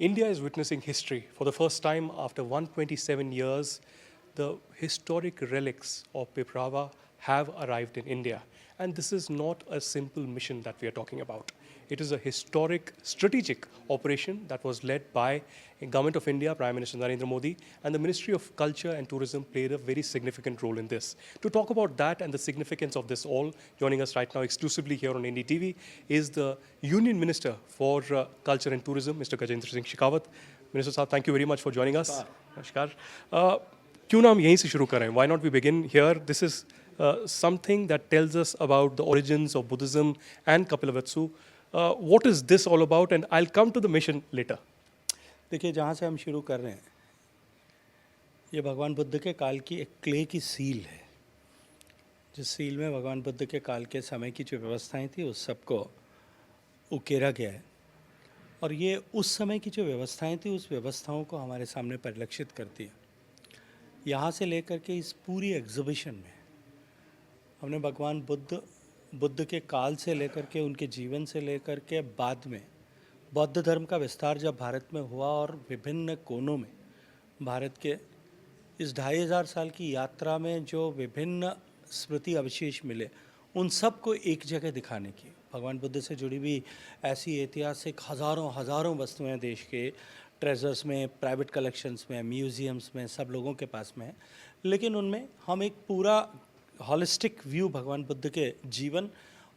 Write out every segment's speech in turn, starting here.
India is witnessing history. For the first time after 127 years, the historic relics of Piprava have arrived in India. And this is not a simple mission that we are talking about. It is a historic, strategic operation that was led by the Government of India, Prime Minister Narendra Modi, and the Ministry of Culture and Tourism played a very significant role in this. To talk about that and the significance of this all, joining us right now exclusively here on NDTV is the Union Minister for Culture and Tourism, Mr. Gajendra Singh Shekhawat. Minister Saab, thank you very much for joining us. Namaskar. क्यों ना हम यहीं से शुरू करें? Why not we begin here? This is something that tells us about the origins of Buddhism and Kapilavastu. What is this all about? And I'll come to the mission later. देखिए, जहाँ से हम शुरू कर रहे हैं, ये भगवान बुद्ध के काल की एक क्ले की सील है, जिस सील में भगवान बुद्ध के काल के समय की जो व्यवस्थाएं थी उस सबको उकेरा गया है। और ये उस समय की जो व्यवस्थाएं थी उस व्यवस्थाओं को हमारे सामने परिलक्षित करती है। यहाँ से लेकर के इस पूरी एग्जीबिशन में हमने भगवान बुद्ध के काल से लेकर के उनके जीवन से लेकर के बाद में बौद्ध धर्म का विस्तार जब भारत में हुआ और विभिन्न कोनों में भारत के इस 2500 साल की यात्रा में जो विभिन्न स्मृति अवशेष मिले, उन सब को एक जगह दिखाने की भगवान बुद्ध से जुड़ी हुई ऐसी ऐतिहासिक हज़ारों वस्तुएं देश के ट्रेजर्स में, प्राइवेट कलेक्शंस में, म्यूज़ियम्स में, सब लोगों के पास में है। लेकिन उनमें हम एक पूरा हॉलिस्टिक व्यू भगवान बुद्ध के जीवन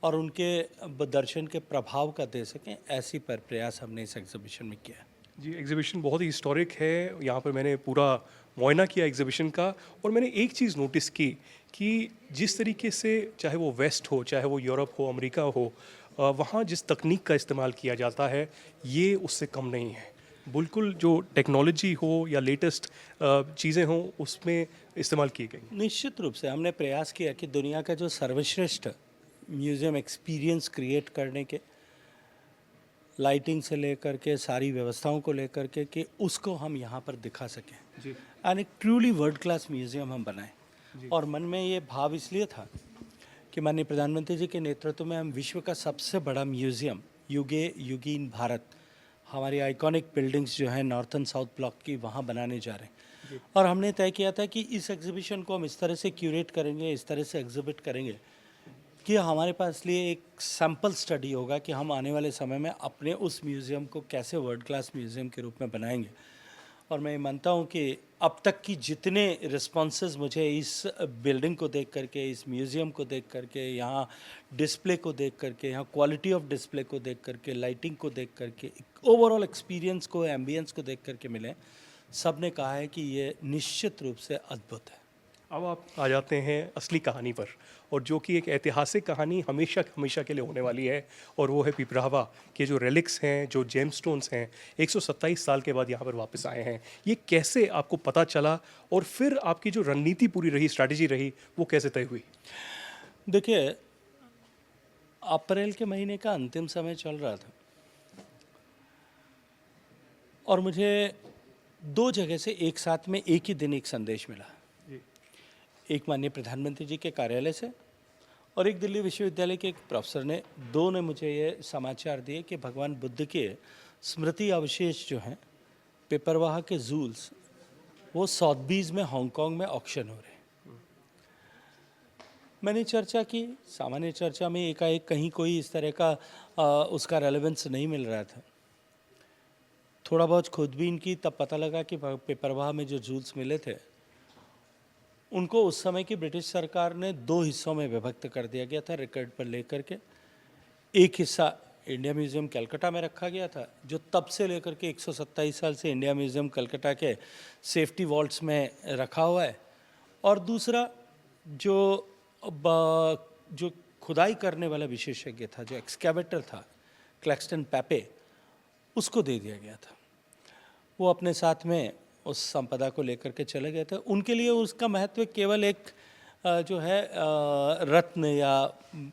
और उनके दर्शन के प्रभाव का दे सकें, ऐसी पर प्रयास हमने इस एग्जीबिशन में किया। जी, एग्जीबिशन बहुत ही हिस्टोरिक है। यहाँ पर मैंने पूरा मुआयना किया एग्जीबिशन का और मैंने एक चीज़ नोटिस की कि जिस तरीके से चाहे वो वेस्ट हो, चाहे वो यूरोप हो, अमेरिका हो, वहाँ जिस तकनीक का इस्तेमाल किया जाता है ये उससे कम नहीं है। बिल्कुल जो टेक्नोलॉजी हो या लेटेस्ट चीज़ें हों उसमें इस्तेमाल की गई। निश्चित रूप से हमने प्रयास किया कि दुनिया का जो सर्वश्रेष्ठ म्यूज़ियम एक्सपीरियंस क्रिएट करने के, लाइटिंग से लेकर के सारी व्यवस्थाओं को लेकर के कि उसको हम यहाँ पर दिखा सकें जी। एंड एक ट्रूली वर्ल्ड क्लास म्यूज़ियम हम बनाएं। और मन में ये भाव इसलिए था कि माननीय प्रधानमंत्री जी के नेतृत्व में हम विश्व का सबसे बड़ा म्यूज़ियम युगीन भारत, हमारी आइकॉनिक बिल्डिंग्स जो हैं नॉर्थन साउथ ब्लॉक की, वहाँ बनाने जा रहे हैं। और हमने तय किया था कि इस एग्जीबिशन को हम इस तरह से क्यूरेट करेंगे, इस तरह से एग्जिबिट करेंगे कि हमारे पास लिए एक सैम्पल स्टडी होगा कि हम आने वाले समय में अपने उस म्यूज़ियम को कैसे वर्ल्ड क्लास म्यूज़ियम के रूप में बनाएंगे। और मैं मानता हूँ कि अब तक की जितने रिस्पॉन्सेज मुझे इस बिल्डिंग को देख करके, इस म्यूज़ियम को देख करके, यहाँ डिस्प्ले को देख करके, यहाँ क्वालिटी ऑफ डिस्प्ले को देख करके, लाइटिंग को देख करके, ओवरऑल एक्सपीरियंस को, एम्बियंस को देख करके मिले, सब ने कहा है कि ये निश्चित रूप से अद्भुत है। अब आप आ जाते हैं असली कहानी पर, और जो कि एक ऐतिहासिक कहानी हमेशा के लिए होने वाली है, और वो है पिपरावा के जो रेलिक्स हैं, जो जेमस्टोन्स हैं, 127 साल के बाद यहाँ पर वापस आए हैं। ये कैसे आपको पता चला और फिर आपकी जो रणनीति पूरी रही, स्ट्रैटेजी रही, वो कैसे तय हुई? देखिए, अप्रैल के महीने का अंतिम समय चल रहा था और मुझे 2 जगह से एक साथ में एक ही दिन एक संदेश मिला। एक माननीय प्रधानमंत्री जी के कार्यालय से और एक दिल्ली विश्वविद्यालय के एक प्रोफेसर ने, दो ने मुझे ये समाचार दिए कि भगवान बुद्ध के स्मृति अवशेष जो हैं पिपरवाह के जूल्स, वो सॉथबीज में हांगकांग में ऑक्शन हो रहे हैं। मैंने चर्चा की, सामान्य चर्चा में एकाएक कहीं कोई इस तरह का उसका रेलेवेंस नहीं मिल रहा था। थोड़ा बहुत खोजबीन की, तब पता लगा कि पिपरवाह में जो जूल्स मिले थे उनको उस समय की ब्रिटिश सरकार ने 2 हिस्सों में विभक्त कर दिया गया था रिकॉर्ड पर लेकर के। एक हिस्सा इंडिया म्यूज़ियम कलकत्ता में रखा गया था, जो तब से लेकर के 127 साल से इंडिया म्यूज़ियम कलकत्ता के सेफ्टी वॉल्ट्स में रखा हुआ है, और दूसरा जो खुदाई करने वाला विशेषज्ञ था, जो एक्सकैवेटर था, क्लैक्सटन पैपे, उसको दे दिया गया था। वो अपने साथ में उस संपदा को लेकर के चले गए थे। उनके लिए उसका महत्व केवल एक जो है रत्न या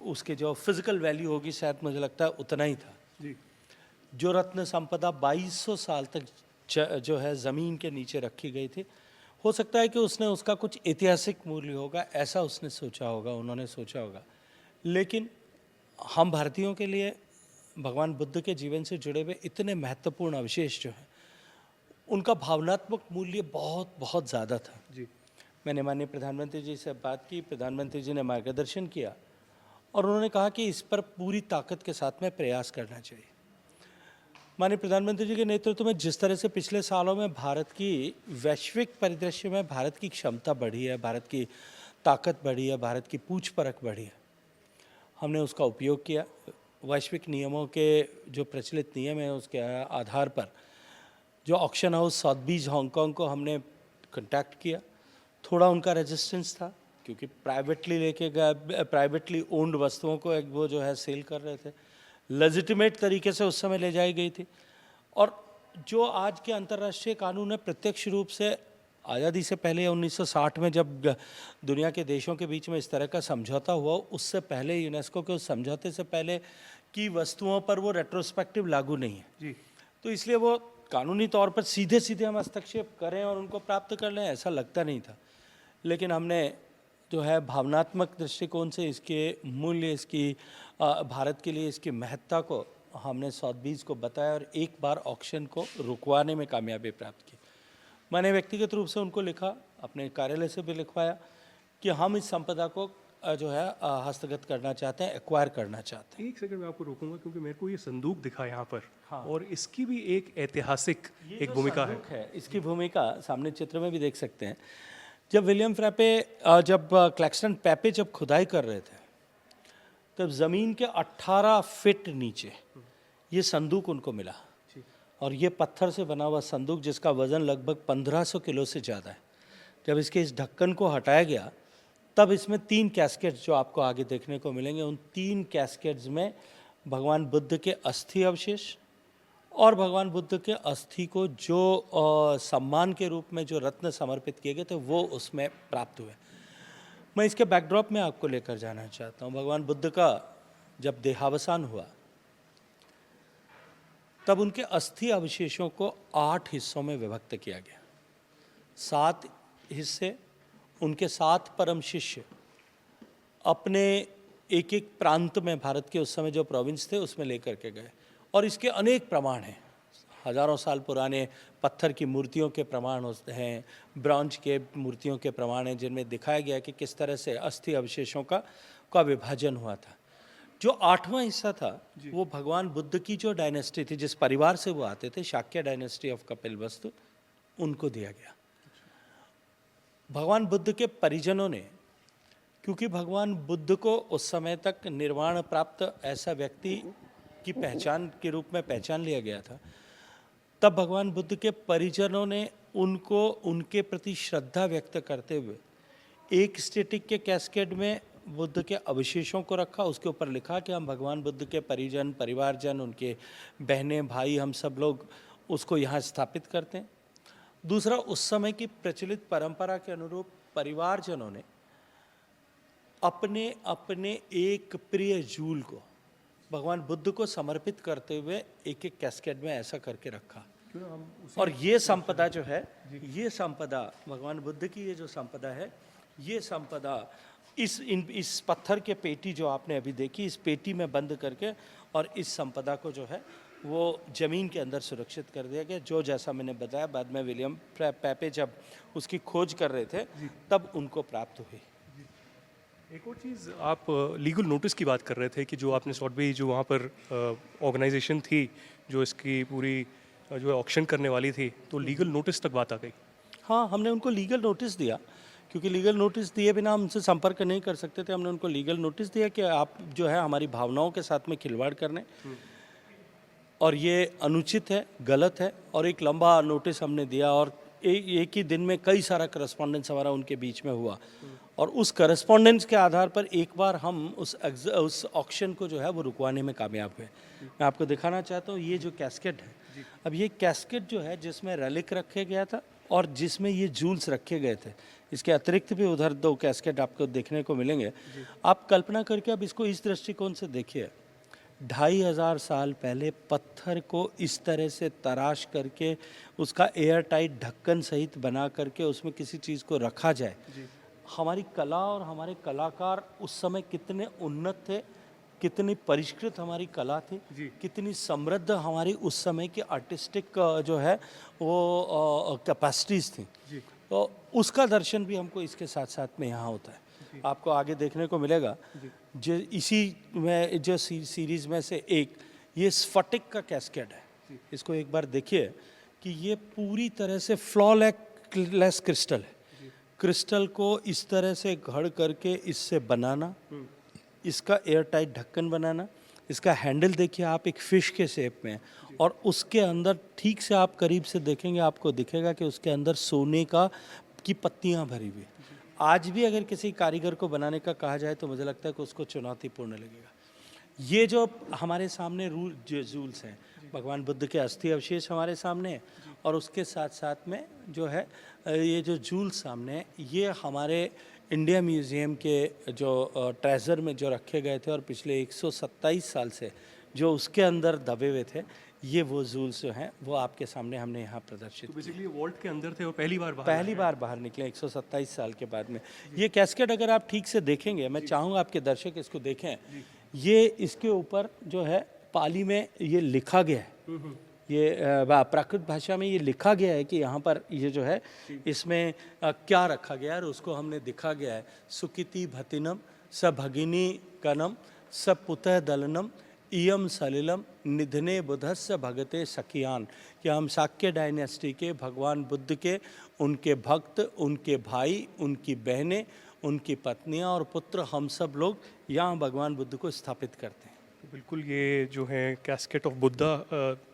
उसके जो फिजिकल वैल्यू होगी, शायद मुझे लगता है उतना ही था जी। जो रत्न संपदा 2200 साल तक जो है ज़मीन के नीचे रखी गई थी, हो सकता है कि उसने उसका कुछ ऐतिहासिक मूल्य होगा, ऐसा उसने सोचा होगा, उन्होंने सोचा होगा। लेकिन हम भारतीयों के लिए भगवान बुद्ध के जीवन से जुड़े हुए इतने महत्वपूर्ण अवशेष जो हैं उनका भावनात्मक मूल्य बहुत बहुत ज़्यादा था। जी। मैंने माननीय प्रधानमंत्री जी से बात की, प्रधानमंत्री जी ने मार्गदर्शन किया और उन्होंने कहा कि इस पर पूरी ताकत के साथ में प्रयास करना चाहिए। माननीय प्रधानमंत्री जी के नेतृत्व में जिस तरह से पिछले सालों में भारत की वैश्विक परिदृश्य में भारत की क्षमता बढ़ी है, भारत की ताकत बढ़ी है, भारत की पूछ परख बढ़ी है, हमने उसका उपयोग किया। वैश्विक नियमों के जो प्रचलित नियम हैं उसके आधार पर जो ऑक्शन हाउस सॉथबीज हांगकांग को हमने कांटेक्ट किया। थोड़ा उनका रेजिस्टेंस था क्योंकि प्राइवेटली ओन्ड वस्तुओं को एक वो जो है सेल कर रहे थे, लेजिटिमेट तरीके से उस समय ले जाई गई थी। और जो आज के अंतर्राष्ट्रीय कानून है, प्रत्यक्ष रूप से आज़ादी से पहले 1960 में जब दुनिया के देशों के बीच में इस तरह का समझौता हुआ, उससे पहले यूनेस्को के उस समझौते से पहले की वस्तुओं पर वो रेट्रोस्पेक्टिव लागू नहीं है जी। तो इसलिए वो कानूनी तौर पर सीधे सीधे हम हस्तक्षेप करें और उनको प्राप्त कर लें, ऐसा लगता नहीं था। लेकिन हमने जो है भावनात्मक दृष्टिकोण से इसके मूल्य, इसकी भारत के लिए इसकी महत्ता को हमने सॉथबीज को बताया और एक बार ऑक्शन को रुकवाने में कामयाबी प्राप्त की। मैंने व्यक्तिगत रूप से उनको लिखा, अपने कार्यालय से भी लिखवाया कि हम इस संपदा को जो है हस्तगत करना चाहते हैं, एक्वायर करना चाहते हैं। एक सेकंड मैं आपको रोकूंगा क्योंकि मेरे को ये संदूक दिखा यहाँ पर। हाँ। और इसकी भी एक ऐतिहासिक ये एक जो भूमिका संदूक है, इसकी भूमिका सामने चित्र में भी देख सकते हैं। जब विलियम फ्रैपे जब क्लैक्सटन पैपे जब खुदाई कर रहे थे, तब ज़मीन के 18 फीट नीचे ये संदूक उनको मिला। और ये पत्थर से बना हुआ संदूक जिसका वज़न लगभग 1500 किलो से ज़्यादा है। जब इसके इस ढक्कन को हटाया गया तब इसमें 3 कैस्केट्स जो आपको आगे देखने को मिलेंगे, उन 3 कैस्केट्स में भगवान बुद्ध के अस्थि अवशेष और भगवान बुद्ध के अस्थि को जो सम्मान के रूप में जो रत्न समर्पित किए गए थे वो उसमें प्राप्त हुए। मैं इसके बैकड्रॉप में आपको लेकर जाना चाहता हूँ। भगवान बुद्ध का जब देहावसान हुआ तब उनके अस्थि अवशेषों को 8 हिस्सों में विभक्त किया गया। 7 हिस्से उनके 7 परम शिष्य अपने एक एक प्रांत में, भारत के उस समय जो प्रोविंस थे उसमें लेकर के गए। और इसके अनेक प्रमाण हैं, हजारों साल पुराने पत्थर की मूर्तियों के प्रमाण होते हैं, ब्रॉन्ज के मूर्तियों के प्रमाण हैं जिनमें दिखाया गया कि किस तरह से अस्थि अवशेषों का विभाजन हुआ था। जो 8वां हिस्सा था वो भगवान बुद्ध की जो डायनेस्टी थी, जिस परिवार से वो आते थे, शाक्य डायनेस्टी ऑफ कपिलवस्तु, उनको दिया गया। भगवान बुद्ध के परिजनों ने, क्योंकि भगवान बुद्ध को उस समय तक निर्वाण प्राप्त ऐसा व्यक्ति की पहचान के रूप में पहचान लिया गया था, तब भगवान बुद्ध के परिजनों ने उनको उनके प्रति श्रद्धा व्यक्त करते हुए एक स्टेटिक के कैस्केड में बुद्ध के अवशेषों को रखा। उसके ऊपर लिखा कि हम भगवान बुद्ध के परिजन, परिवारजन, उनके बहनें, भाई, हम सब लोग उसको यहाँ स्थापित करते हैं। दूसरा, उस समय की प्रचलित परंपरा के अनुरूप परिवारजनों ने अपने अपने एक प्रिय जूल को भगवान बुद्ध को समर्पित करते हुए एक एक कैस्केड में ऐसा करके रखा। और ये संपदा जो है, ये संपदा भगवान बुद्ध की, ये जो संपदा है, ये संपदा इस पत्थर के पेटी जो आपने अभी देखी, इस पेटी में बंद करके और इस संपदा को जो है वो ज़मीन के अंदर सुरक्षित कर दिया गया। जो जैसा मैंने बताया, बाद में विलियम पैपे जब उसकी खोज कर रहे थे तब उनको प्राप्त हुई। एक और चीज़, आप लीगल नोटिस की बात कर रहे थे कि जो आपने सॉथबी, जो वहाँ पर ऑर्गेनाइजेशन थी जो इसकी पूरी जो है ऑक्शन करने वाली थी, तो लीगल नोटिस तक बात आ गई। हाँ, हमने उनको लीगल नोटिस दिया, क्योंकि लीगल नोटिस दिए बिना हम उनसे संपर्क नहीं कर सकते थे। हमने उनको लीगल नोटिस दिया कि आप जो है हमारी भावनाओं के साथ में खिलवाड़ करने, और ये अनुचित है, गलत है। और एक लंबा नोटिस हमने दिया और एक ही दिन में कई सारा करस्पॉन्डेंस हमारा उनके बीच में हुआ। और उस करस्पॉन्डेंस के आधार पर एक बार हम उस ऑक्शन को जो है वो रुकवाने में कामयाब हुए। मैं आपको दिखाना चाहता हूँ, ये जो कैस्केट है, अब ये कैस्केट जो है जिसमें रेलिक रखे गया था और जिसमें ये जूल्स रखे गए थे, इसके अतिरिक्त भी उधर 2 कैस्केट आपको देखने को मिलेंगे। आप कल्पना करके अब इसको इस दृष्टिकोण से देखिए, 2500 साल पहले पत्थर को इस तरह से तराश करके उसका एयर टाइट ढक्कन सहित बना करके उसमें किसी चीज़ को रखा जाए। हमारी कला और हमारे कलाकार उस समय कितने उन्नत थे कितनी परिष्कृत हमारी कला थी, जी। कितनी समृद्ध हमारी उस समय की आर्टिस्टिक जो है वो कैपेसिटीज़ थी। जी। तो उसका दर्शन भी हमको इसके साथ साथ में यहाँ होता है। आपको आगे देखने को मिलेगा जो इसी में जो सीरीज में से एक ये स्फटिक का कैस्केड है। इसको एक बार देखिए कि ये पूरी तरह से फ्लॉलेस क्रिस्टल है। क्रिस्टल को इस तरह से घड़ करके इससे बनाना, इसका एयर टाइट ढक्कन बनाना, इसका हैंडल देखिए आप एक फिश के शेप में है और उसके अंदर ठीक से आप करीब से देखेंगे आपको दिखेगा कि उसके अंदर सोने की पत्तियां भरी हुई। आज भी अगर किसी कारीगर को बनाने का कहा जाए तो मुझे लगता है कि उसको चुनौतीपूर्ण लगेगा। ये जो हमारे सामने जूल्स हैं, भगवान बुद्ध के अस्थि अवशेष हमारे सामने हैं और उसके साथ साथ में जो है ये जो जूल्स सामने हैं ये हमारे इंडिया म्यूज़ियम के जो ट्रेजर में जो रखे गए थे और पिछले 127 साल से जो उसके अंदर दबे हुए थे, ये वो जूल्स जो हैं वो आपके सामने हमने यहाँ प्रदर्शित तो बेसिकली वॉल्ट के अंदर थे और पहली बार बाहर निकले 127 साल के बाद में। ये कैस्केड अगर आप ठीक से देखेंगे, मैं चाहूँगा आपके दर्शक इसको देखें, ये इसके ऊपर जो है पाली में ये लिखा गया है, ये प्राकृत भाषा में ये लिखा गया है कि यहाँ पर ये जो है इसमें क्या रखा गया है और उसको हमने दिखा गया है। सुकिति भतिनम स भगिनी कनम स पुतः दलनम इयम सलिलम निधने बुधस्य भगते सखियान, कि हम शाक्य डायनेस्टी के भगवान बुद्ध के उनके भक्त, उनके भाई, उनकी बहनें, उनकी पत्नियां और पुत्र हम सब लोग यहाँ भगवान बुद्ध को स्थापित करते हैं। तो बिल्कुल ये जो है कैस्केट ऑफ बुद्धा,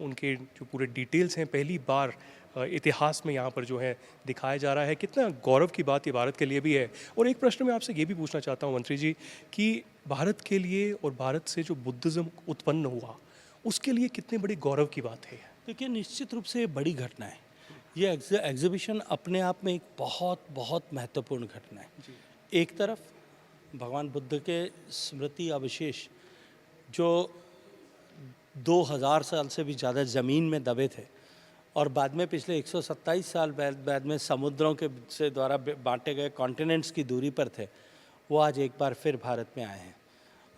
उनके जो पूरे डिटेल्स हैं पहली बार इतिहास में यहाँ पर जो है दिखाया जा रहा है। कितना गौरव की बात ये भारत के लिए भी है। और एक प्रश्न मैं आपसे ये भी पूछना चाहता हूँ मंत्री जी कि भारत के लिए और भारत से जो बुद्धिज़्म उत्पन्न हुआ उसके लिए कितनी बड़ी गौरव की बात है। देखिए निश्चित रूप से ये बड़ी घटना है। ये एग्जीबिशन अपने आप में एक बहुत बहुत महत्वपूर्ण घटना है। एक तरफ भगवान बुद्ध के स्मृति अवशेष जो 2000 साल से भी ज़्यादा ज़मीन में दबे थे और बाद में पिछले 127 साल बाद में समुद्रों के से द्वारा बांटे गए कॉन्टिनेंट्स की दूरी पर थे, वो आज एक बार फिर भारत में आए हैं।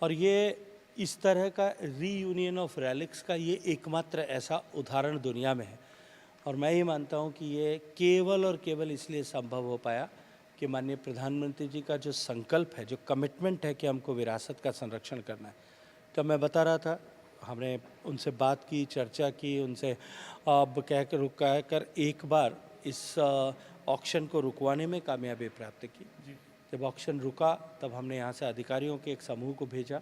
और ये इस तरह का रीयूनियन ऑफ रेलिक्स का ये एकमात्र ऐसा उदाहरण दुनिया में है। और मैं ये मानता हूँ कि ये केवल और केवल इसलिए संभव हो पाया कि माननीय प्रधानमंत्री जी का जो संकल्प है, जो कमिटमेंट है कि हमको विरासत का संरक्षण करना है। तो मैं बता रहा था, हमने उनसे बात की, चर्चा की, उनसे अब कहकर एक बार इस ऑक्शन को रुकवाने में कामयाबी प्राप्त की। जब ऑक्शन रुका तब हमने यहाँ से अधिकारियों के एक समूह को भेजा,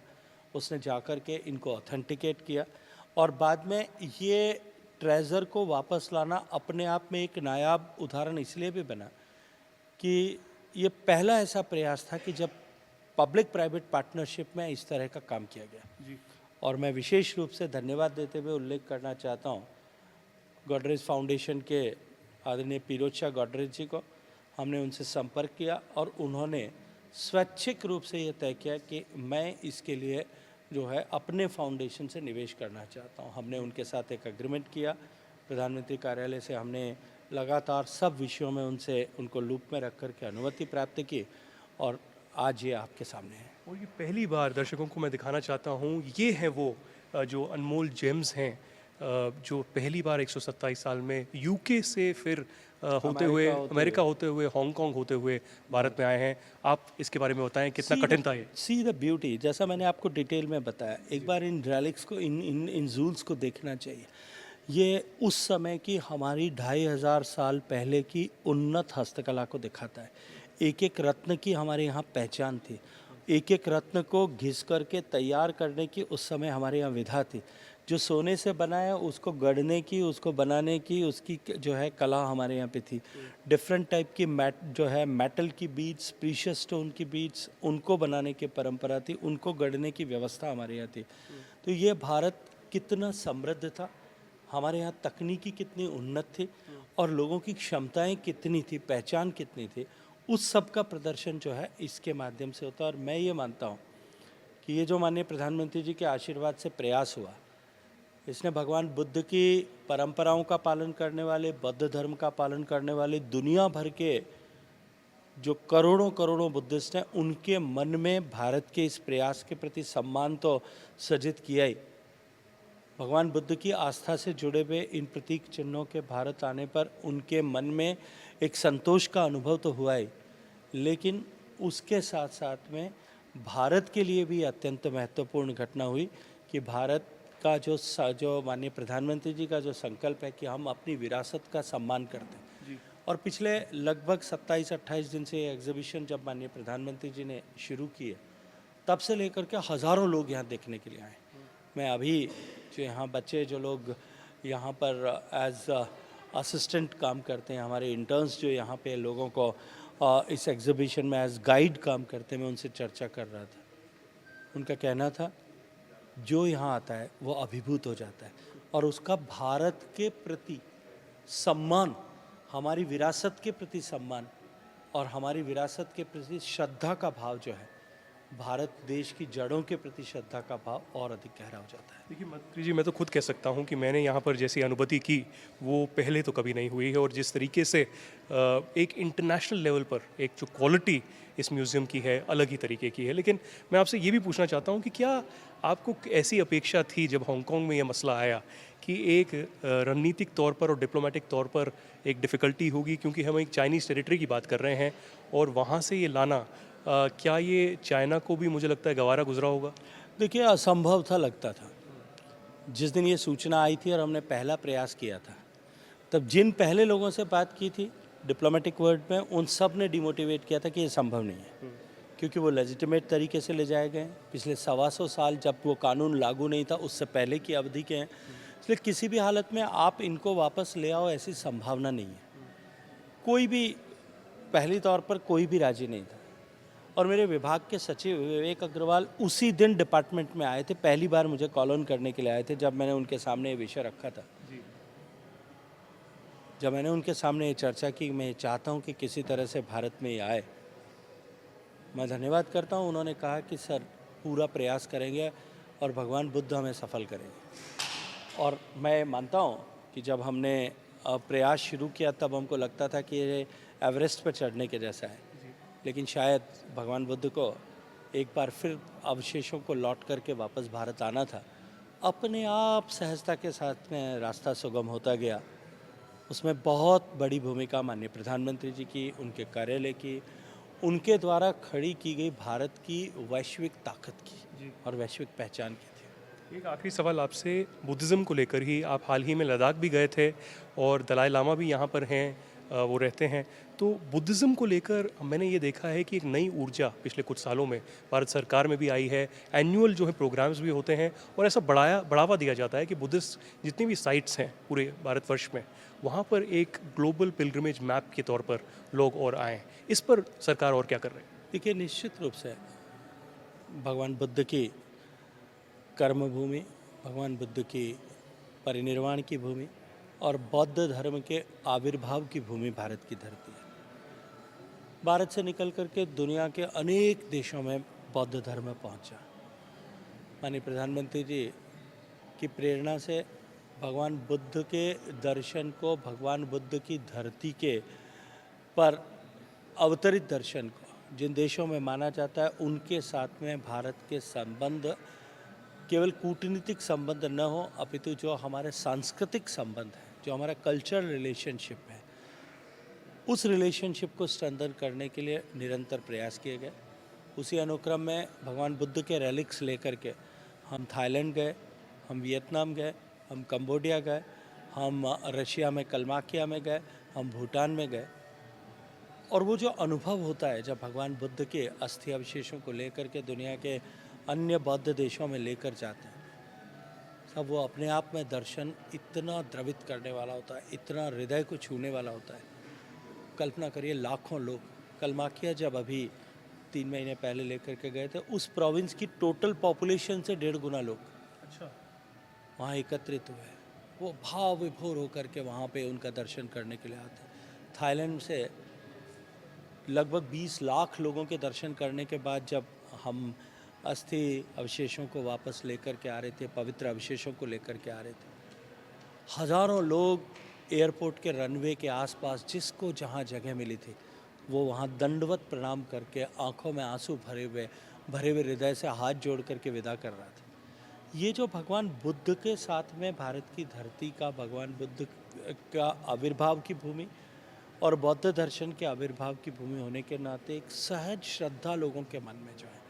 उसने जाकर के इनको ऑथेंटिकेट किया और बाद में ये ट्रेजर को वापस लाना अपने आप में एक नायाब उदाहरण इसलिए भी बना कि ये पहला ऐसा प्रयास था कि जब पब्लिक प्राइवेट पार्टनरशिप में इस तरह का काम किया गया। और मैं विशेष रूप से धन्यवाद देते हुए उल्लेख करना चाहता हूँ गोडरेज फाउंडेशन के आदरणीय पीरोज शाह गोडरेज जी को। हमने उनसे संपर्क किया और उन्होंने स्वैच्छिक रूप से ये तय किया कि मैं इसके लिए जो है अपने फाउंडेशन से निवेश करना चाहता हूँ। हमने उनके साथ एक एग्रीमेंट किया, प्रधानमंत्री कार्यालय से हमने लगातार सब विषयों में उनको लूप में रख कर के अनुमति प्राप्त की और आज ये आपके सामने है। और ये पहली बार दर्शकों को मैं दिखाना चाहता हूँ, ये है वो जो अनमोल जेम्स हैं जो पहली बार 127 साल में यूके से फिर अमेरिका होते हुए हांगकांग होते हुए भारत में आए हैं। आप इसके बारे में बताएं कितना कठिन था ये। सी द ब्यूटी, जैसा मैंने आपको डिटेल में बताया, एक बार इन रेलिक्स को इन जूल्स को देखना चाहिए। ये उस समय की हमारी 2500 साल पहले की उन्नत हस्तकला को दिखाता है। एक एक रत्न की हमारे यहाँ पहचान थी, एक एक रत्न को घिस करके तैयार करने की उस समय हमारे यहाँ विधा थी। जो सोने से बना है उसको गढ़ने की, उसको बनाने की, उसकी जो है कला हमारे यहाँ पे थी। डिफरेंट टाइप की मेटल की बीड्स, प्रीशियस स्टोन की बीड्स, उनको बनाने की परंपरा थी, उनको गढ़ने की व्यवस्था हमारे यहाँ थी। तो ये भारत कितना समृद्ध था, हमारे यहाँ तकनीकी कितनी उन्नत थी और लोगों की क्षमताएं कितनी थी, पहचान कितनी थी, उस सब का प्रदर्शन जो है इसके माध्यम से होता है। और मैं ये मानता हूँ कि ये जो माननीय प्रधानमंत्री जी के आशीर्वाद से प्रयास हुआ, इसने भगवान बुद्ध की परंपराओं का पालन करने वाले, बौद्ध धर्म का पालन करने वाले दुनिया भर के जो करोड़ों करोड़ों बुद्धिस्ट हैं, उनके मन में भारत के इस प्रयास के प्रति सम्मान तो सजित किया ही, भगवान बुद्ध की आस्था से जुड़े हुए इन प्रतीक चिन्हों के भारत आने पर उनके मन में एक संतोष का अनुभव तो हुआ ही, लेकिन उसके साथ साथ में भारत के लिए भी अत्यंत महत्वपूर्ण घटना हुई कि भारत का जो माननीय प्रधानमंत्री जी का जो संकल्प है कि हम अपनी विरासत का सम्मान करते हैं। और पिछले लगभग 27-28 दिन से ये एग्जीबिशन जब माननीय प्रधानमंत्री जी ने शुरू की है, तब से लेकर के हज़ारों लोग यहाँ देखने के लिए आए। मैं अभी जो यहाँ बच्चे जो लोग यहाँ पर एज असिस्टेंट काम करते हैं, हमारे इंटर्न्स जो यहाँ पे लोगों को इस एग्जीबिशन में एज गाइड काम करते हैं, मैं उनसे चर्चा कर रहा था। उनका कहना था जो यहाँ आता है वो अभिभूत हो जाता है और उसका भारत के प्रति सम्मान, हमारी विरासत के प्रति सम्मान और हमारी विरासत के प्रति श्रद्धा का भाव जो है, भारत देश की जड़ों के प्रति श्रद्धा का भाव और अधिक गहरा हो जाता है। देखिए मंत्री जी, मैं तो खुद कह सकता हूँ कि मैंने यहाँ पर जैसी अनुभूति की वो पहले तो कभी नहीं हुई है, और जिस तरीके से एक इंटरनेशनल लेवल पर एक जो क्वालिटी इस म्यूज़ियम की है अलग ही तरीके की है। लेकिन मैं आपसे ये भी पूछना चाहता हूँ कि क्या आपको ऐसी अपेक्षा थी जब हांगकांग में यह मसला आया कि एक रणनीतिक तौर पर और डिप्लोमेटिक तौर पर एक डिफ़िकल्टी होगी, क्योंकि हम एक चाइनीज़ टेरिटरी की बात कर रहे हैं और वहाँ से ये लाना, क्या ये चाइना को भी मुझे लगता है गवारा गुजरा होगा? देखिए, असंभव था लगता था। जिस दिन ये सूचना आई थी और हमने पहला प्रयास किया था, तब जिन पहले लोगों से बात की थी डिप्लोमेटिक वर्ल्ड में, उन सब ने डिमोटिवेट किया था कि ये संभव नहीं है, क्योंकि वो लेजिटिमेट तरीके से ले जाए गए। पिछले 125 साल जब वो कानून लागू नहीं था, उससे पहले की अवधि के हैं, इसलिए किसी भी हालत में आप इनको वापस ले आओ ऐसी संभावना नहीं है। कोई भी, पहली तौर पर कोई भी राजी नहीं था। और मेरे विभाग के सचिव विवेक अग्रवाल उसी दिन डिपार्टमेंट में आए थे, पहली बार मुझे कॉल ऑन करने के लिए आए थे जब मैंने उनके सामने ये विषय रखा था। जब मैंने उनके सामने ये चर्चा की, मैं चाहता हूँ कि किसी तरह से भारत में ये आए, मैं धन्यवाद करता हूँ। उन्होंने कहा कि सर पूरा प्रयास करेंगे और भगवान बुद्ध हमें सफल करेंगे। और मैं मानता हूँ कि जब हमने प्रयास शुरू किया तब हमको लगता था कि ये एवरेस्ट पर चढ़ने के जैसा है, लेकिन शायद भगवान बुद्ध को एक बार फिर अवशेषों को लौट करके वापस भारत आना था। अपने आप सहजता के साथ में रास्ता सुगम होता गया। उसमें बहुत बड़ी भूमिका माननीय प्रधानमंत्री जी की, उनके कार्यालय की, उनके द्वारा खड़ी की गई भारत की वैश्विक ताकत की और वैश्विक पहचान की थी। एक आखिरी सवाल आपसे, बुद्धिज़्म को लेकर ही आप हाल ही में लद्दाख भी गए थे और दलाई लामा भी यहाँ पर हैं, वो रहते हैं, तो बुद्धिज़्म को लेकर मैंने ये देखा है कि एक नई ऊर्जा पिछले कुछ सालों में भारत सरकार में भी आई है। एनुअल जो है प्रोग्राम्स भी होते हैं और ऐसा बढ़ावा दिया जाता है कि बुद्धिस्ट जितनी भी साइट्स हैं पूरे भारतवर्ष में, वहाँ पर एक ग्लोबल पिलग्रिमेज मैप के तौर पर लोग और आएँ। इस पर सरकार और क्या कर रहे हैं? देखिए, निश्चित रूप से भगवान बुद्ध की कर्मभूमि, भगवान बुद्ध की परिनिर्वाण की भूमि और बौद्ध धर्म के आविर्भाव की भूमि भारत की धरती है। भारत से निकल करके दुनिया के अनेक देशों में बौद्ध धर्म पहुंचा। माननीय प्रधानमंत्री जी की प्रेरणा से भगवान बुद्ध के दर्शन को, भगवान बुद्ध की धरती के पर अवतरित दर्शन को जिन देशों में माना जाता है, उनके साथ में भारत के संबंध केवल कूटनीतिक संबंध न हो, अपितु जो हमारे सांस्कृतिक संबंध है, जो हमारा कल्चरल रिलेशनशिप है, उस रिलेशनशिप को स्ट्रेंथन करने के लिए निरंतर प्रयास किए गए। उसी अनुक्रम में भगवान बुद्ध के रेलिक्स लेकर के हम थाईलैंड गए, हम वियतनाम गए, हम कंबोडिया गए, हम रशिया में कलमाकिया में गए, हम भूटान में गए। और वो जो अनुभव होता है जब भगवान बुद्ध के अस्थि अवशेषों को लेकर के दुनिया के अन्य बौद्ध देशों में लेकर जाते हैं, सब वो अपने आप में दर्शन इतना द्रवित करने वाला होता है, इतना हृदय को छूने वाला होता है। कल्पना करिए, लाखों लोग, कलमाकिया जब अभी 3 महीने पहले लेकर के गए थे, उस प्रोविंस की टोटल पॉपुलेशन से 1.5 गुना लोग वहाँ एकत्रित हुए। वो भाव विभोर होकर के वहाँ पे उनका दर्शन करने के लिए आते हैं। थाईलैंड से लगभग 20 लाख लोगों के दर्शन करने के बाद जब हम अस्थि अवशेषों को वापस लेकर के आ रहे थे, पवित्र अवशेषों को लेकर के आ रहे थे, हज़ारों लोग एयरपोर्ट के रनवे के आसपास जिसको जहाँ जगह मिली थी वो वहाँ दंडवत प्रणाम करके आंखों में आंसू भरे हुए हृदय से हाथ जोड़ करके विदा कर रहा था। ये जो भगवान बुद्ध के साथ में भारत की धरती का, भगवान बुद्ध का आविर्भाव की भूमि और बौद्ध दर्शन के आविर्भाव की भूमि होने के नाते एक सहज श्रद्धा लोगों के मन में जो है,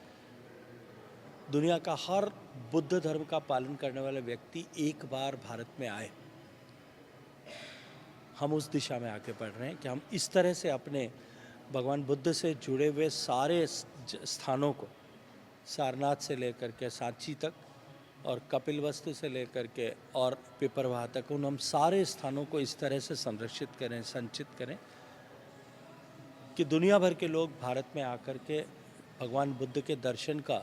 दुनिया का हर बुद्ध धर्म का पालन करने वाला व्यक्ति एक बार भारत में आए, हम उस दिशा में आगे बढ़ रहे हैं कि हम इस तरह से अपने भगवान बुद्ध से जुड़े हुए सारे स्थानों को, सारनाथ से लेकर के सांची तक और कपिलवस्तु से लेकर के और पिपरवाह तक, उन हम सारे स्थानों को इस तरह से संरक्षित करें, संचित करें कि दुनिया भर के लोग भारत में आकर के भगवान बुद्ध के दर्शन का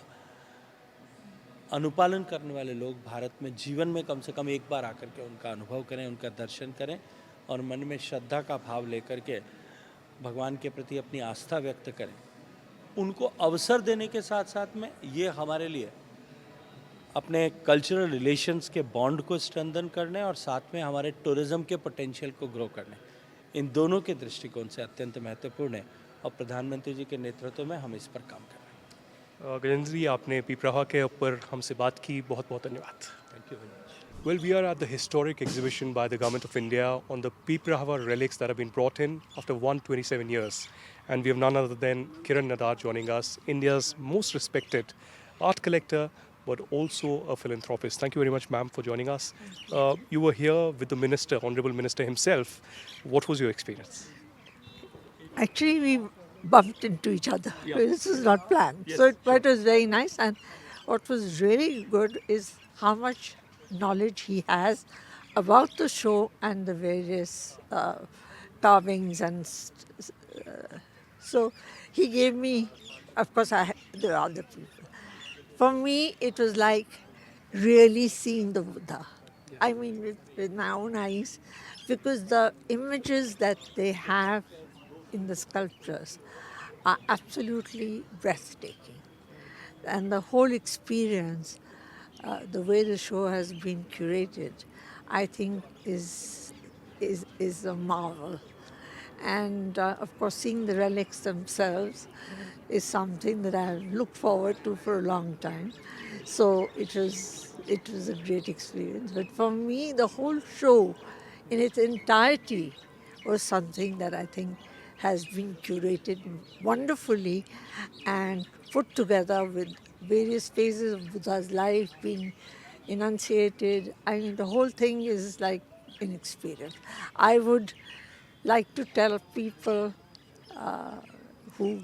अनुपालन करने वाले लोग भारत में जीवन में कम से कम एक बार आकर के उनका अनुभव करें, उनका दर्शन करें और मन में श्रद्धा का भाव लेकर के भगवान के प्रति अपनी आस्था व्यक्त करें। उनको अवसर देने के साथ साथ में ये हमारे लिए अपने कल्चरल रिलेशंस के बॉन्ड को स्ट्रेंथन करने और साथ में हमारे टूरिज्म के पोटेंशियल को ग्रो करने, इन दोनों के दृष्टिकोण से अत्यंत महत्वपूर्ण है और प्रधानमंत्री जी के नेतृत्व में हम इस पर काम कर रहे हैं। गजेंद्र जी, आपने पीपरावा के ऊपर हमसे बात की, बहुत बहुत धन्यवाद। Thank you very much. Well, we are at the historic exhibition by the Government of India on the Piprahava relics that have been brought in after 127 years. And we have none other than Kiran Nadar joining us, India's most respected art collector, but also a philanthropist. Thank you very much, ma'am, for joining us. You were here with the minister, Honorable Minister himself. What was your experience? Actually, we bumped into each other. Yeah. This was not planned. Yes, So it sure. was very nice. And what was really good is how much knowledge he has about the show and the various carvings. So he gave me, of course, there were other people. For me, it was like really seeing the Buddha. I mean, with my own eyes, because the images that they have in the sculptures are absolutely breathtaking. And the whole experience, the way the show has been curated, I think is a marvel. And of course, seeing the relics themselves is something that I have looked forward to for a long time. So it was a great experience. But for me, the whole show in its entirety was something that I think has been curated wonderfully and put together with various phases of Buddha's life being enunciated. I mean, the whole thing is like an experience. I would like to tell people who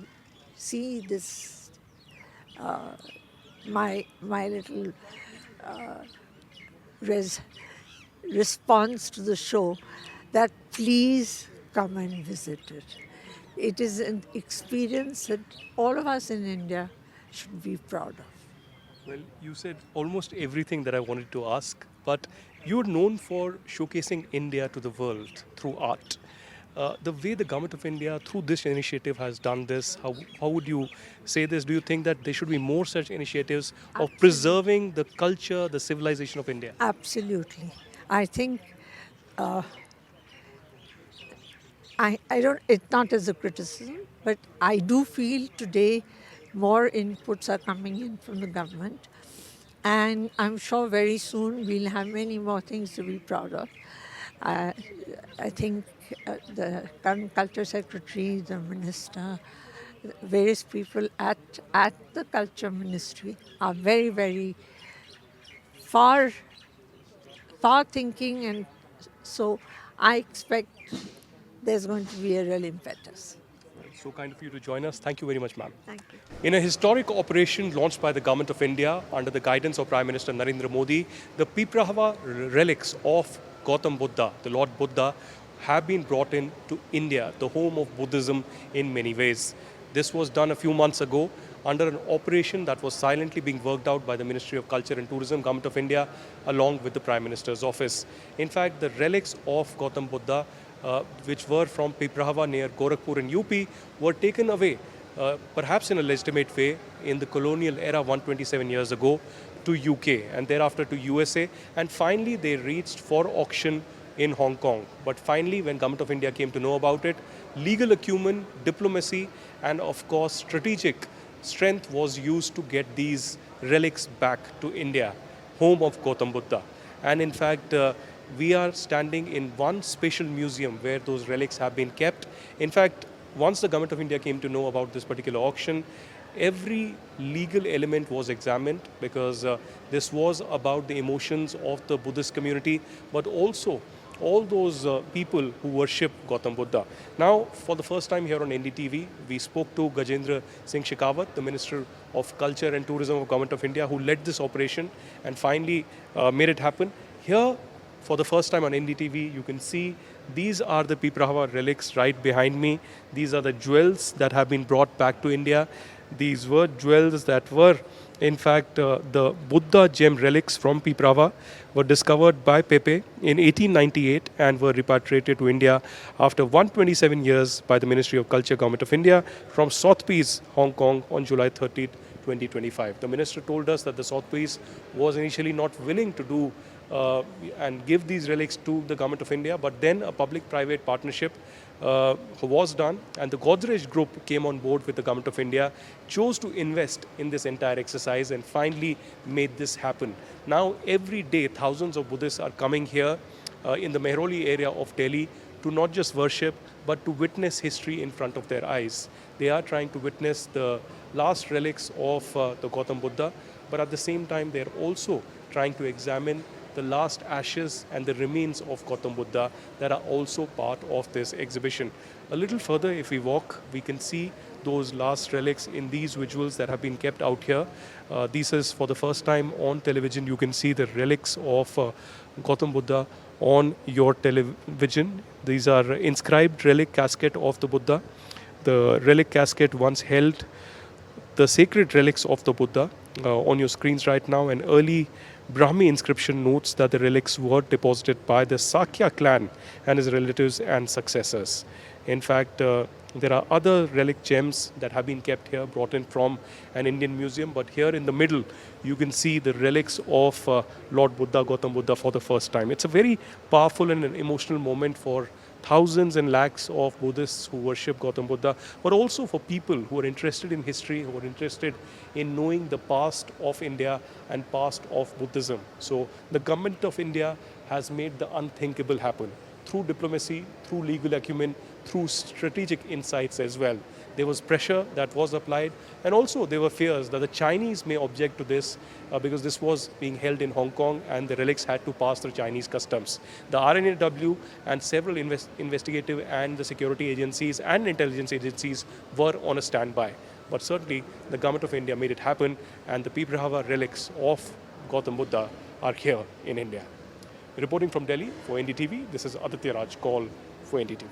see this, my little response to the show, that please come and visit it. It is an experience that all of us in India should be proud of. Well, you said almost everything that I wanted to ask, but you're known for showcasing India to the world through art. The way the Government of India, through this initiative, has done this, how would you say this? Do you think that there should be more such initiatives of preserving the culture, the civilization of India? Absolutely. I think I don't, it's not as a criticism, but I do feel today more inputs are coming in from the government. And I'm sure very soon we'll have many more things to be proud of. I think the current culture secretary, the minister, various people at the culture ministry are very, very far thinking, and so I expect there's going to be a real impetus. So kind of you to join us. Thank you very much, ma'am. Thank you. In a historic operation launched by the Government of India under the guidance of Prime Minister Narendra Modi, the Piprahava relics of Gautam Buddha, the Lord Buddha, have been brought in to India, the home of Buddhism in many ways. This was done a few months ago under an operation that was silently being worked out by the Ministry of Culture and Tourism, Government of India, along with the Prime Minister's office. In fact, the relics of Gautam Buddha, which were from Piprahava near Gorakhpur in UP, were taken away, perhaps in a legitimate way, in the colonial era 127 years ago, to UK and thereafter to USA, and finally they reached for auction in Hong Kong. But finally, when Government of India came to know about it, legal acumen, diplomacy, and of course strategic strength was used to get these relics back to India, home of Gautam Buddha. And in fact, we are standing in one special museum where those relics have been kept. In fact, once the Government of India came to know about this particular auction, every legal element was examined because this was about the emotions of the Buddhist community, but also all those people who worship Gautam Buddha. Now, for the first time here on NDTV, we spoke to Gajendra Singh Shekhawat, the Minister of Culture and Tourism of Government of India, who led this operation and finally made it happen. Here, for the first time on NDTV, you can see these are the Piprahava relics right behind me. These are the jewels that have been brought back to India. These were jewels that were, in fact, the Buddha gem relics from Piprava were discovered by Pepe in 1898 and were repatriated to India after 127 years by the Ministry of Culture, Government of India, from Sotheby's, Hong Kong on July 30th, 2025. The minister told us that the Sotheby's was initially not willing to do and give these relics to the Government of India, but then a public-private partnership was done, and the Godrej Group came on board with the Government of India, chose to invest in this entire exercise and finally made this happen. Now, every day, thousands of Buddhists are coming here in the Mehrauli area of Delhi to not just worship, but to witness history in front of their eyes. They are trying to witness the last relics of the Gautam Buddha, but at the same time, they're also trying to examine the last ashes and the remains of Gautam Buddha that are also part of this exhibition. A little further, if we walk, we can see those last relics in these visuals that have been kept out here. This is for the first time on television. You can see the relics of Gautam Buddha on your television. These are inscribed relic casket of the Buddha. The relic casket once held the sacred relics of the Buddha. On your screens right now, an early Brahmi inscription notes that the relics were deposited by the Sakya clan and his relatives and successors. In fact, there are other relic gems that have been kept here, brought in from an Indian museum, but here in the middle, you can see the relics of Lord Buddha, Gautam Buddha, for the first time. It's a very powerful and an emotional moment for thousands and lakhs of Buddhists who worship Gautam Buddha, but also for people who are interested in history, who are interested in knowing the past of India and past of Buddhism. So the Government of India has made the unthinkable happen through diplomacy, through legal acumen, through strategic insights as well. There was pressure that was applied, and also there were fears that the Chinese may object to this because this was being held in Hong Kong and the relics had to pass through Chinese customs. The RNAW and several investigative and the security agencies and intelligence agencies were on a standby. But certainly the Government of India made it happen, and the Piprahava relics of Gautam Buddha are here in India. Reporting from Delhi for NDTV, this is Aditya Raj Kaul for NDTV.